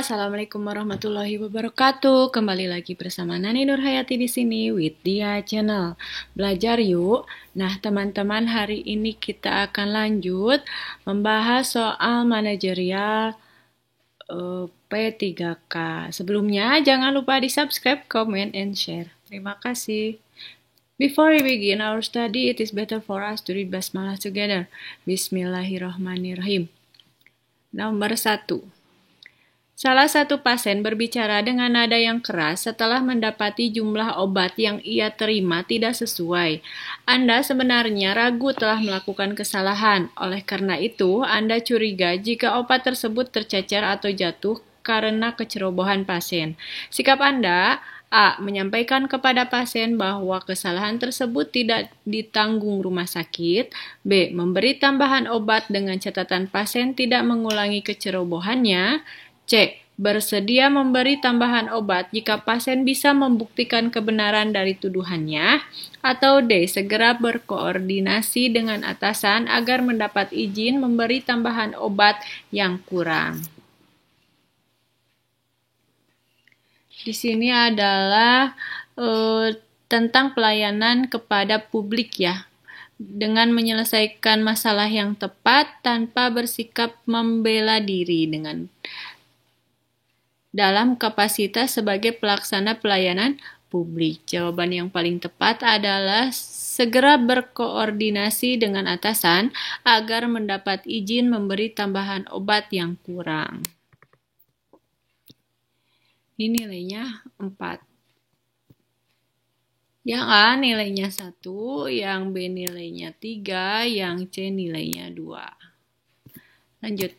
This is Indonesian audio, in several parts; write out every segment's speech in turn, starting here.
Assalamualaikum warahmatullahi wabarakatuh. Kembali lagi bersama Nani Nurhayati di sini with Dia Channel. Belajar yuk. Nah, teman-teman, hari ini kita akan lanjut membahas soal manajerial P3K. Sebelumnya, jangan lupa di-subscribe, comment, and share. Terima kasih. Before we begin our study, it is better for us to read Basmalah together. Bismillahirrahmanirrahim. Nomor 1. Salah satu pasien berbicara dengan nada yang keras setelah mendapati jumlah obat yang ia terima tidak sesuai. Anda sebenarnya ragu telah melakukan kesalahan. Oleh karena itu, Anda curiga jika obat tersebut tercecer atau jatuh karena kecerobohan pasien. Sikap Anda: A. Menyampaikan kepada pasien bahwa kesalahan tersebut tidak ditanggung rumah sakit. B. Memberi tambahan obat dengan catatan pasien tidak mengulangi kecerobohannya. C. Bersedia memberi tambahan obat jika pasien bisa membuktikan kebenaran dari tuduhannya. Atau D. Segera berkoordinasi dengan atasan agar mendapat izin memberi tambahan obat yang kurang. Di sini adalah tentang pelayanan kepada publik ya. Dengan menyelesaikan masalah yang tepat tanpa bersikap membela diri dalam kapasitas sebagai pelaksana pelayanan publik. Jawaban yang paling tepat adalah segera berkoordinasi dengan atasan agar mendapat izin memberi tambahan obat yang kurang. Ini nilainya 4. Yang A nilainya 1, yang B nilainya 3, yang C nilainya 2. Lanjut.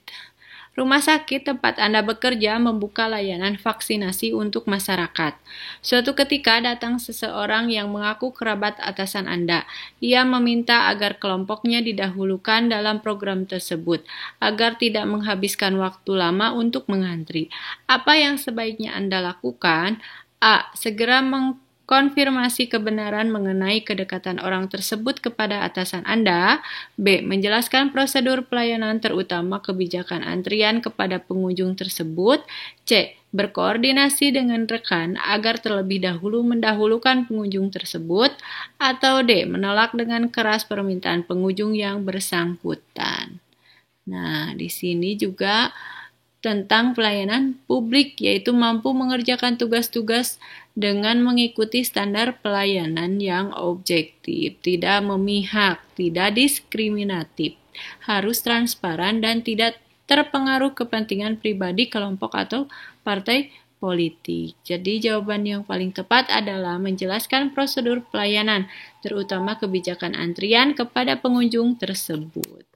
Rumah sakit tempat Anda bekerja membuka layanan vaksinasi untuk masyarakat. Suatu ketika datang seseorang yang mengaku kerabat atasan Anda. Ia meminta agar kelompoknya didahulukan dalam program tersebut, agar tidak menghabiskan waktu lama untuk mengantri. Apa yang sebaiknya Anda lakukan? A. Segera konfirmasi kebenaran mengenai kedekatan orang tersebut kepada atasan Anda. B. Menjelaskan prosedur pelayanan terutama kebijakan antrian kepada pengunjung tersebut. C. Berkoordinasi dengan rekan agar terlebih dahulu mendahulukan pengunjung tersebut. Atau D. Menolak dengan keras permintaan pengunjung yang bersangkutan. Nah, di sini juga tentang pelayanan publik, yaitu mampu mengerjakan tugas-tugas dengan mengikuti standar pelayanan yang objektif, tidak memihak, tidak diskriminatif, harus transparan dan tidak terpengaruh kepentingan pribadi, kelompok, atau partai politik. Jadi jawaban yang paling tepat adalah menjelaskan prosedur pelayanan, terutama kebijakan antrian kepada pengunjung tersebut.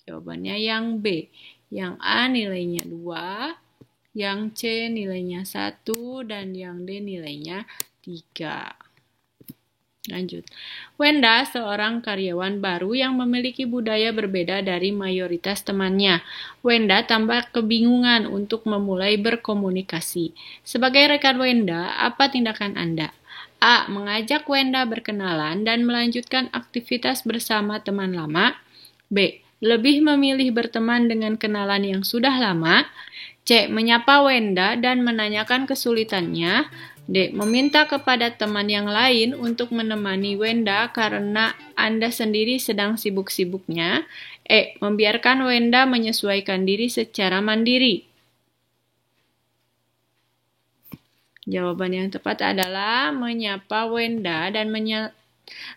Jawabannya yang B. Yang A nilainya 2, yang C nilainya 1, dan yang D nilainya 3. Lanjut. Wenda seorang karyawan baru yang memiliki budaya berbeda dari mayoritas temannya. Wenda tampak kebingungan untuk memulai berkomunikasi. Sebagai rekan Wenda, apa tindakan Anda? A. Mengajak Wenda berkenalan dan melanjutkan aktivitas bersama teman lama. B. Lebih memilih berteman dengan kenalan yang sudah lama. C. Menyapa Wenda dan menanyakan kesulitannya. D. Meminta kepada teman yang lain untuk menemani Wenda karena Anda sendiri sedang sibuk-sibuknya. E. Membiarkan Wenda menyesuaikan diri secara mandiri. Jawaban yang tepat adalah menyapa Wenda dan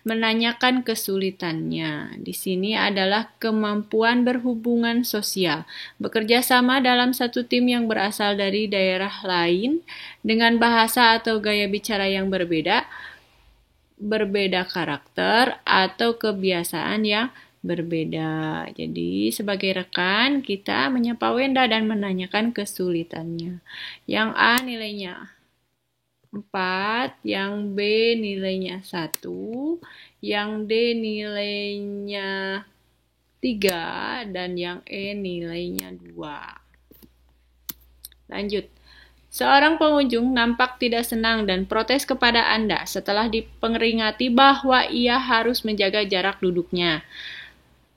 menanyakan kesulitannya. Di sini adalah kemampuan berhubungan sosial. Bekerja sama dalam satu tim yang berasal dari daerah lain dengan bahasa atau gaya bicara yang berbeda karakter atau kebiasaan yang berbeda. Jadi sebagai rekan kita menyapa Wenda dan menanyakan kesulitannya. Yang A nilainya 4, yang B nilainya 1, yang D nilainya 3, dan yang E nilainya 2. Lanjut. Seorang pengunjung nampak tidak senang dan protes kepada Anda setelah diperingati bahwa ia harus menjaga jarak duduknya.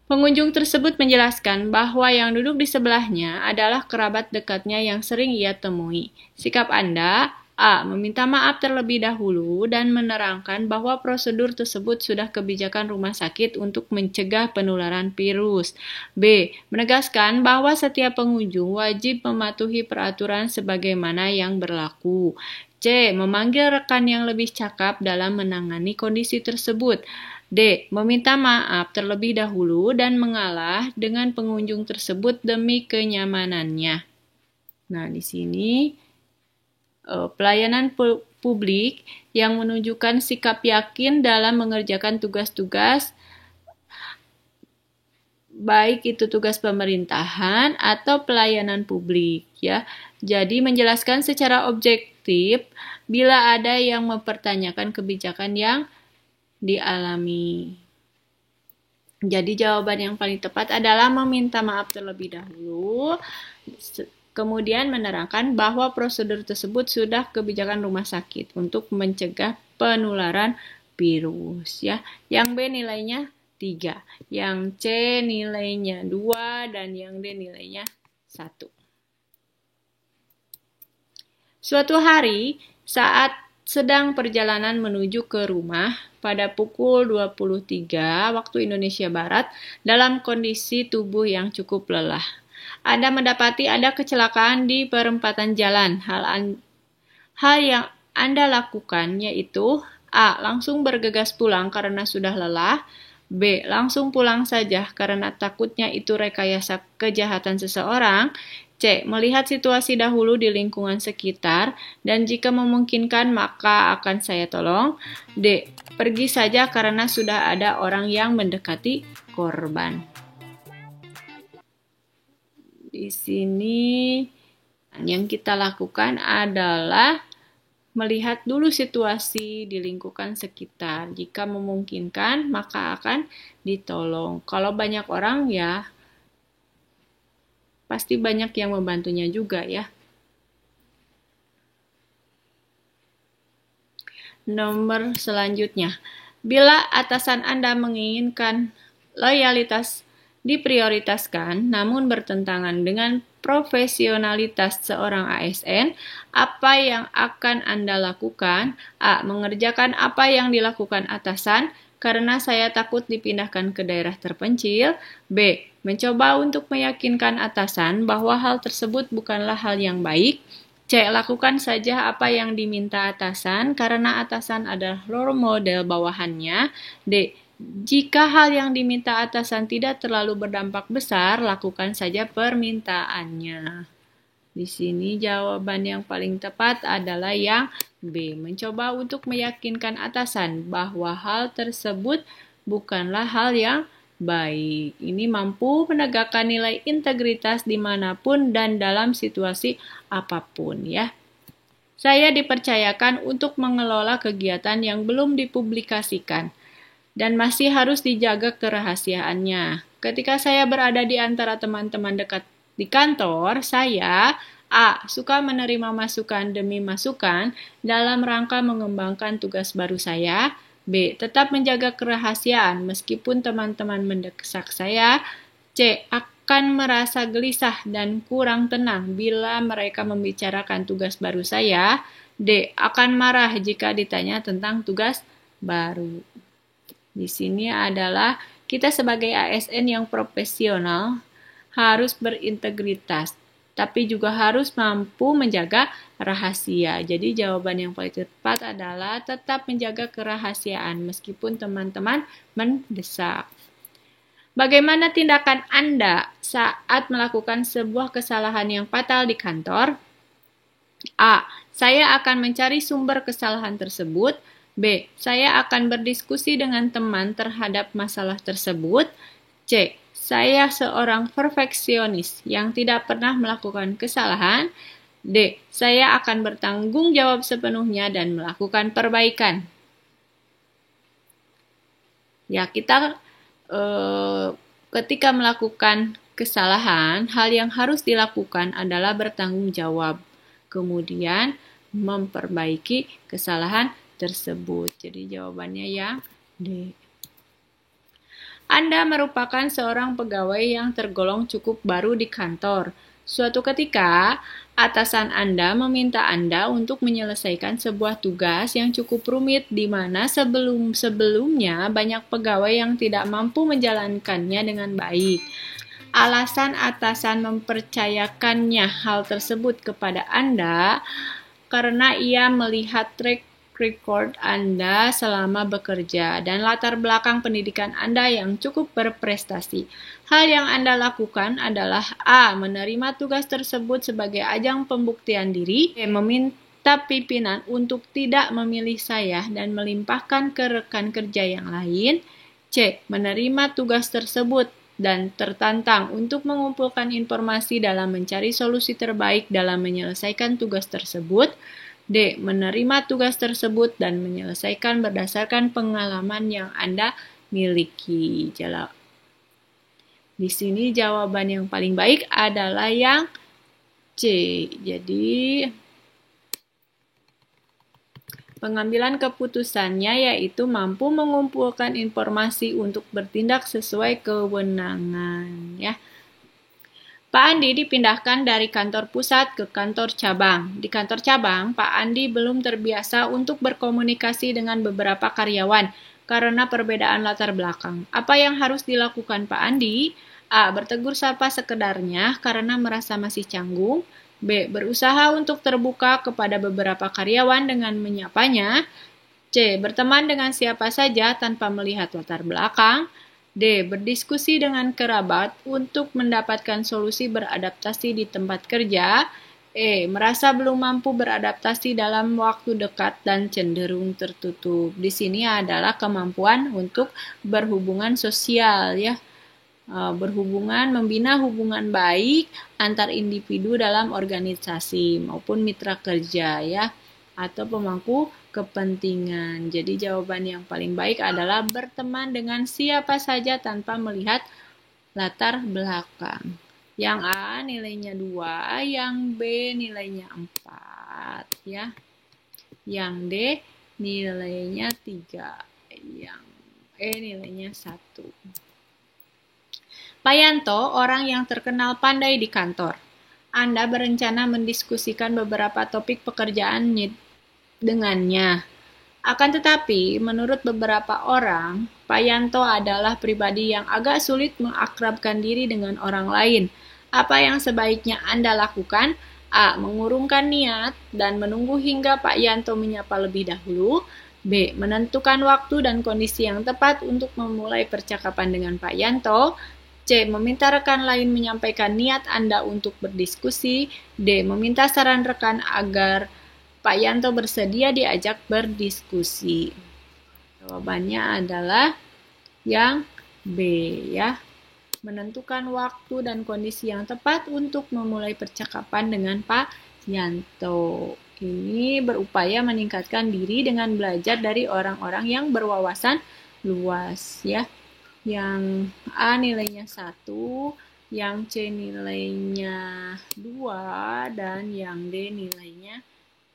Pengunjung tersebut menjelaskan bahwa yang duduk di sebelahnya adalah kerabat dekatnya yang sering ia temui. Sikap Anda: A. Meminta maaf terlebih dahulu dan menerangkan bahwa prosedur tersebut sudah kebijakan rumah sakit untuk mencegah penularan virus. B. Menegaskan bahwa setiap pengunjung wajib mematuhi peraturan sebagaimana yang berlaku. C. Memanggil rekan yang lebih cakap dalam menangani kondisi tersebut. D. Meminta maaf terlebih dahulu dan mengalah dengan pengunjung tersebut demi kenyamanannya. Nah, di sini pelayanan publik yang menunjukkan sikap yakin dalam mengerjakan tugas-tugas, baik itu tugas pemerintahan atau pelayanan publik, ya. Jadi menjelaskan secara objektif bila ada yang mempertanyakan kebijakan yang dialami. Jadi jawaban yang paling tepat adalah meminta maaf terlebih dahulu, kemudian menerangkan bahwa prosedur tersebut sudah kebijakan rumah sakit untuk mencegah penularan virus, ya. Yang B nilainya 3, yang C nilainya 2, dan yang D nilainya 1. Suatu hari, saat sedang perjalanan menuju ke rumah pada pukul 23 waktu Indonesia Barat dalam kondisi tubuh yang cukup lelah, Anda mendapati ada kecelakaan di perempatan jalan. Hal yang Anda lakukan yaitu: A. Langsung bergegas pulang karena sudah lelah. B. Langsung pulang saja karena takutnya itu rekayasa kejahatan seseorang. C. Melihat situasi dahulu di lingkungan sekitar, dan jika memungkinkan maka akan saya tolong. D. Pergi saja karena sudah ada orang yang mendekati korban. Di sini yang kita lakukan adalah melihat dulu situasi di lingkungan sekitar. Jika memungkinkan maka akan ditolong. Kalau banyak orang, ya pasti banyak yang membantunya juga, ya. Nomor selanjutnya, bila atasan Anda menginginkan loyalitas diprioritaskan namun bertentangan dengan profesionalitas seorang ASN, apa yang akan Anda lakukan? A. Mengerjakan apa yang dilakukan atasan karena saya takut dipindahkan ke daerah terpencil. B. Mencoba untuk meyakinkan atasan bahwa hal tersebut bukanlah hal yang baik. C. Lakukan saja apa yang diminta atasan karena atasan adalah role model bawahannya. D. Jika hal yang diminta atasan tidak terlalu berdampak besar, lakukan saja permintaannya. Di sini jawaban yang paling tepat adalah yang B. Mencoba untuk meyakinkan atasan bahwa hal tersebut bukanlah hal yang baik. Ini mampu menegakkan nilai integritas dimanapun dan dalam situasi apapun, ya. Saya dipercayakan untuk mengelola kegiatan yang belum dipublikasikan dan masih harus dijaga kerahasiaannya. Ketika saya berada di antara teman-teman dekat di kantor, saya A. Suka menerima masukan demi masukan dalam rangka mengembangkan tugas baru saya. B. Tetap menjaga kerahasiaan meskipun teman-teman mendesak saya. C. Akan merasa gelisah dan kurang tenang bila mereka membicarakan tugas baru saya. D. Akan marah jika ditanya tentang tugas baru. Di sini adalah kita sebagai ASN yang profesional harus berintegritas, tapi juga harus mampu menjaga rahasia. Jadi jawaban yang paling tepat adalah tetap menjaga kerahasiaan meskipun teman-teman mendesak. Bagaimana tindakan Anda saat melakukan sebuah kesalahan yang fatal di kantor? A. Saya akan mencari sumber kesalahan tersebut. B. Saya akan berdiskusi dengan teman terhadap masalah tersebut. C. Saya seorang perfeksionis yang tidak pernah melakukan kesalahan. D. Saya akan bertanggung jawab sepenuhnya dan melakukan perbaikan. Ya, kita ketika melakukan kesalahan, hal yang harus dilakukan adalah bertanggung jawab, kemudian memperbaiki kesalahan tersebut. Jadi jawabannya yang D. Anda merupakan seorang pegawai yang tergolong cukup baru di kantor. Suatu ketika, atasan Anda meminta Anda untuk menyelesaikan sebuah tugas yang cukup rumit di mana sebelumnya banyak pegawai yang tidak mampu menjalankannya dengan baik. Alasan atasan mempercayakannya hal tersebut kepada Anda karena ia melihat track record Anda selama bekerja dan latar belakang pendidikan Anda yang cukup berprestasi. Hal yang Anda lakukan adalah A. Menerima tugas tersebut sebagai ajang pembuktian diri, B. Meminta pimpinan untuk tidak memilih saya dan melimpahkan ke rekan kerja yang lain, C. Menerima tugas tersebut dan tertantang untuk mengumpulkan informasi dalam mencari solusi terbaik dalam menyelesaikan tugas tersebut, D. Menerima tugas tersebut dan menyelesaikan berdasarkan pengalaman yang Anda miliki. Di sini jawaban yang paling baik adalah yang C. Jadi, pengambilan keputusannya yaitu mampu mengumpulkan informasi untuk bertindak sesuai kewenangan. Ya. Pak Andi dipindahkan dari kantor pusat ke kantor cabang. Di kantor cabang, Pak Andi belum terbiasa untuk berkomunikasi dengan beberapa karyawan karena perbedaan latar belakang. Apa yang harus dilakukan Pak Andi? A. Bertegur sapa sekedarnya karena merasa masih canggung. B. Berusaha untuk terbuka kepada beberapa karyawan dengan menyapanya. C. Berteman dengan siapa saja tanpa melihat latar belakang. D. Berdiskusi dengan kerabat untuk mendapatkan solusi beradaptasi di tempat kerja. E. Merasa belum mampu beradaptasi dalam waktu dekat dan cenderung tertutup. Di sini adalah kemampuan untuk berhubungan sosial, ya. Membina hubungan baik antar individu dalam organisasi maupun mitra kerja, ya, atau pemangku kepentingan. Jadi jawaban yang paling baik adalah berteman dengan siapa saja tanpa melihat latar belakang. Yang A nilainya 2, yang B nilainya 4, ya. Yang D nilainya 3, yang E nilainya 1. Pak Yanto, orang yang terkenal pandai di kantor. Anda berencana mendiskusikan beberapa topik pekerjaan dengannya. Akan tetapi, menurut beberapa orang, Pak Yanto adalah pribadi yang agak sulit mengakrabkan diri dengan orang lain. Apa yang sebaiknya Anda lakukan? A. Mengurungkan niat dan menunggu hingga Pak Yanto menyapa lebih dahulu. B. Menentukan waktu dan kondisi yang tepat untuk memulai percakapan dengan Pak Yanto. C. Meminta rekan lain menyampaikan niat Anda untuk berdiskusi. D. Meminta saran rekan agar Pak Yanto bersedia diajak berdiskusi. Jawabannya adalah yang B, ya. Menentukan waktu dan kondisi yang tepat untuk memulai percakapan dengan Pak Yanto. Ini berupaya meningkatkan diri dengan belajar dari orang-orang yang berwawasan luas, ya. Yang A nilainya 1, yang C nilainya 2, dan yang D nilainya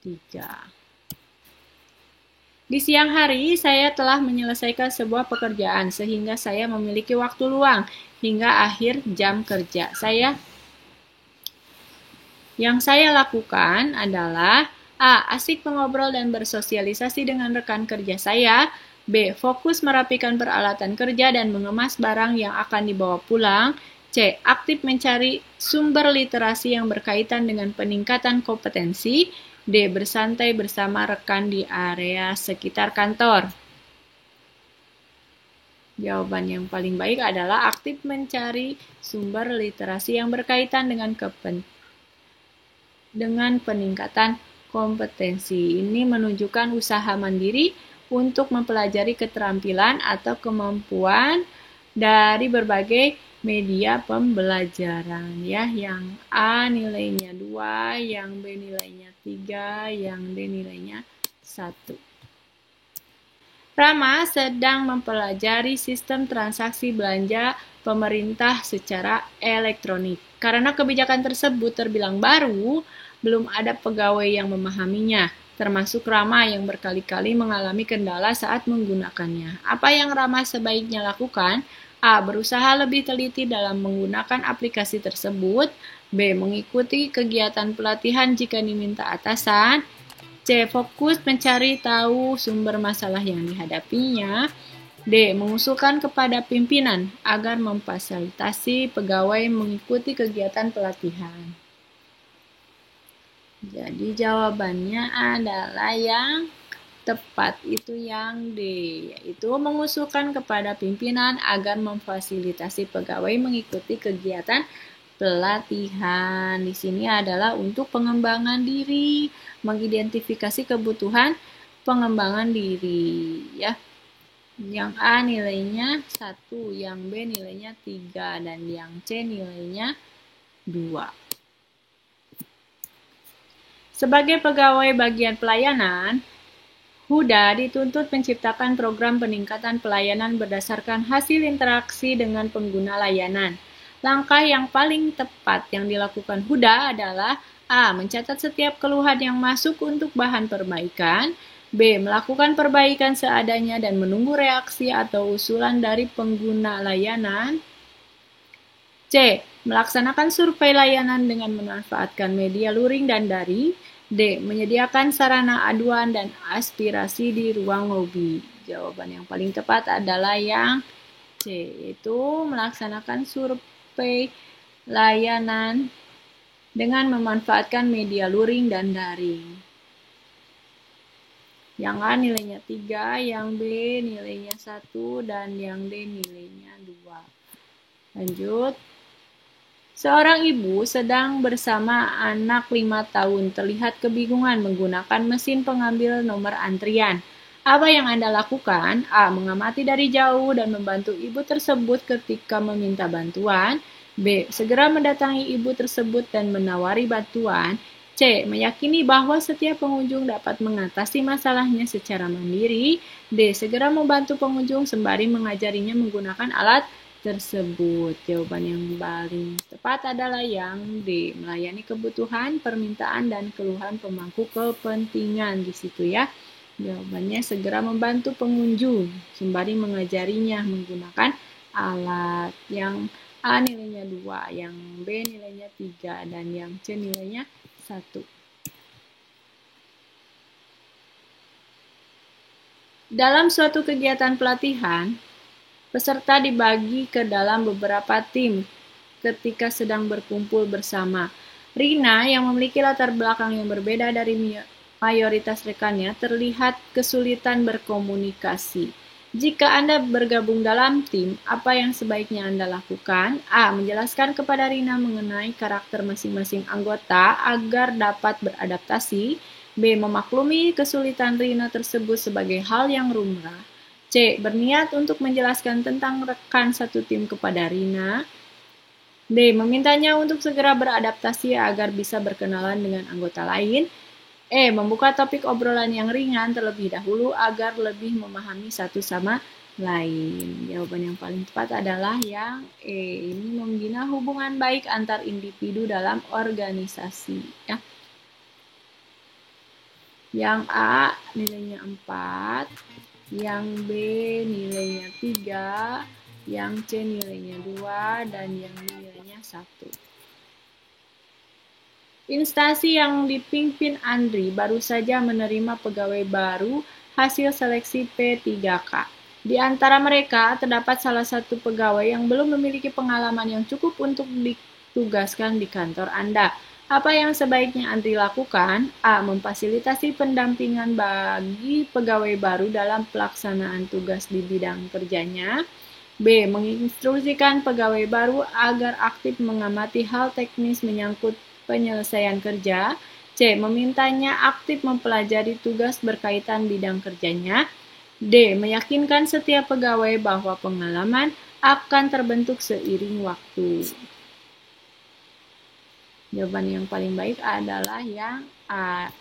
3. Di siang hari, saya telah menyelesaikan sebuah pekerjaan sehingga saya memiliki waktu luang hingga akhir jam kerja. Yang saya lakukan adalah A. Asik mengobrol dan bersosialisasi dengan rekan kerja saya. B. Fokus merapikan peralatan kerja dan mengemas barang yang akan dibawa pulang. C. Aktif mencari sumber literasi yang berkaitan dengan peningkatan kompetensi. D. Bersantai bersama rekan di area sekitar kantor. Jawaban yang paling baik adalah aktif mencari sumber literasi yang berkaitan dengan peningkatan kompetensi. Ini menunjukkan usaha mandiri untuk mempelajari keterampilan atau kemampuan dari berbagai media pembelajaran, ya. Yang A nilainya 2, yang B nilainya 3, yang D nilainya 1. Rama sedang mempelajari sistem transaksi belanja pemerintah secara elektronik. Karena kebijakan tersebut terbilang baru, belum ada pegawai yang memahaminya, termasuk Rama yang berkali-kali mengalami kendala saat menggunakannya. Apa yang Rama sebaiknya lakukan? A. Berusaha lebih teliti dalam menggunakan aplikasi tersebut. B. Mengikuti kegiatan pelatihan jika diminta atasan. C. Fokus mencari tahu sumber masalah yang dihadapinya. D. Mengusulkan kepada pimpinan agar memfasilitasi pegawai mengikuti kegiatan pelatihan. Jadi jawabannya adalah yang tepat itu yang D, yaitu mengusulkan kepada pimpinan agar memfasilitasi pegawai mengikuti kegiatan pelatihan. Di sini adalah untuk pengembangan diri, mengidentifikasi kebutuhan pengembangan diri, ya. Yang A nilainya 1, yang B nilainya 3, dan yang C nilainya 2. Sebagai pegawai bagian pelayanan, Huda dituntut menciptakan program peningkatan pelayanan berdasarkan hasil interaksi dengan pengguna layanan. Langkah yang paling tepat yang dilakukan Huda adalah A. Mencatat setiap keluhan yang masuk untuk bahan perbaikan. B. Melakukan perbaikan seadanya dan menunggu reaksi atau usulan dari pengguna layanan. C. Melaksanakan survei layanan dengan memanfaatkan media luring dan daring. D. Menyediakan sarana aduan dan aspirasi di ruang lobi. Jawaban yang paling tepat adalah yang C, yaitu melaksanakan survei layanan dengan memanfaatkan media luring dan daring. Yang A nilainya 3, yang B nilainya 1, dan yang D nilainya 2. Lanjut. Seorang ibu sedang bersama anak 5 tahun terlihat kebingungan menggunakan mesin pengambil nomor antrian. Apa yang Anda lakukan? A. Mengamati dari jauh dan membantu ibu tersebut ketika meminta bantuan. B. Segera mendatangi ibu tersebut dan menawari bantuan. C. Meyakini bahwa setiap pengunjung dapat mengatasi masalahnya secara mandiri. D. Segera membantu pengunjung sembari mengajarinya menggunakan alat tersebut. Jawaban yang paling tepat adalah yang D. Melayani kebutuhan, permintaan, dan keluhan pemangku kepentingan di situ ya. Jawabannya segera membantu pengunjung sembari mengajarinya menggunakan alat. Yang A nilainya 2, yang B nilainya 3, dan yang C nilainya 1. Dalam suatu kegiatan pelatihan, peserta dibagi ke dalam beberapa tim ketika sedang berkumpul bersama. Rina yang memiliki latar belakang yang berbeda dari mayoritas rekannya terlihat kesulitan berkomunikasi. Jika Anda bergabung dalam tim, apa yang sebaiknya Anda lakukan? A. Menjelaskan kepada Rina mengenai karakter masing-masing anggota agar dapat beradaptasi. B. Memaklumi kesulitan Rina tersebut sebagai hal yang lumrah. C. Berniat untuk menjelaskan tentang rekan satu tim kepada Rina. D. Memintanya untuk segera beradaptasi agar bisa berkenalan dengan anggota lain. E. Membuka topik obrolan yang ringan terlebih dahulu agar lebih memahami satu sama lain. Jawaban yang paling tepat adalah yang E. Ini membina hubungan baik antar individu dalam organisasi. Ya. Yang A nilainya 4. Yang B nilainya 3, yang C nilainya 2, dan yang D nilainya 1. Instansi yang dipimpin Andri baru saja menerima pegawai baru hasil seleksi P3K. Di antara mereka terdapat salah satu pegawai yang belum memiliki pengalaman yang cukup untuk ditugaskan di kantor Anda. Apa yang sebaiknya Andri lakukan? A. Memfasilitasi pendampingan bagi pegawai baru dalam pelaksanaan tugas di bidang kerjanya. B. Menginstruksikan pegawai baru agar aktif mengamati hal teknis menyangkut penyelesaian kerja. C. Memintanya aktif mempelajari tugas berkaitan bidang kerjanya. D. Meyakinkan setiap pegawai bahwa pengalaman akan terbentuk seiring waktu. Jawaban yang paling baik adalah yang A.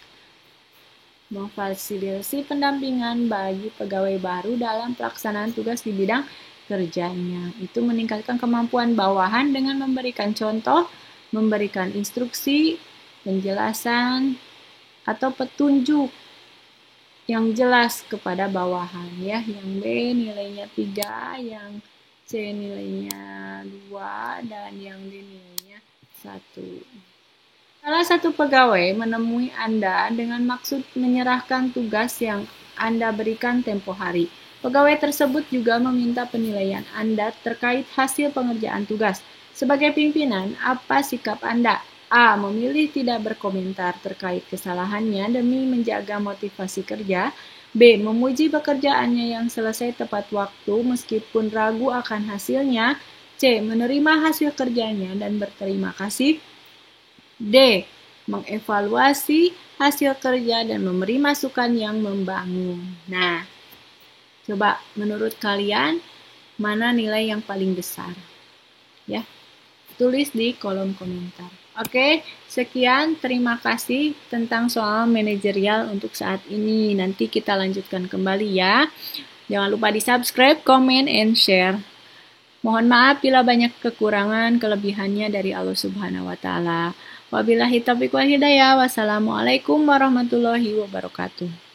Memfasilitasi pendampingan bagi pegawai baru dalam pelaksanaan tugas di bidang kerjanya. Itu meningkatkan kemampuan bawahan dengan memberikan contoh, memberikan instruksi, penjelasan, atau petunjuk yang jelas kepada bawahan. Ya. Yang B nilainya 3, yang C nilainya 2, dan yang D nilainya 1. Salah satu pegawai menemui Anda dengan maksud menyerahkan tugas yang Anda berikan tempo hari. Pegawai tersebut juga meminta penilaian Anda terkait hasil pengerjaan tugas. Sebagai pimpinan, apa sikap Anda? A. Memilih tidak berkomentar terkait kesalahannya demi menjaga motivasi kerja. B. Memuji pekerjaannya yang selesai tepat waktu meskipun ragu akan hasilnya. C. Menerima hasil kerjanya dan berterima kasih. D. Mengevaluasi hasil kerja dan memberi masukan yang membangun. Nah, coba menurut kalian mana nilai yang paling besar? Ya, tulis di kolom komentar. Oke, sekian. Terima kasih tentang soal manajerial untuk saat ini. Nanti kita lanjutkan kembali ya. Jangan lupa di-subscribe, comment, and share. Mohon maaf bila banyak kekurangan, kelebihannya dari Allah Subhanahu wa Ta'ala. Wabillahi taufiq wal hidayah. Wassalamualaikum warahmatullahi wabarakatuh.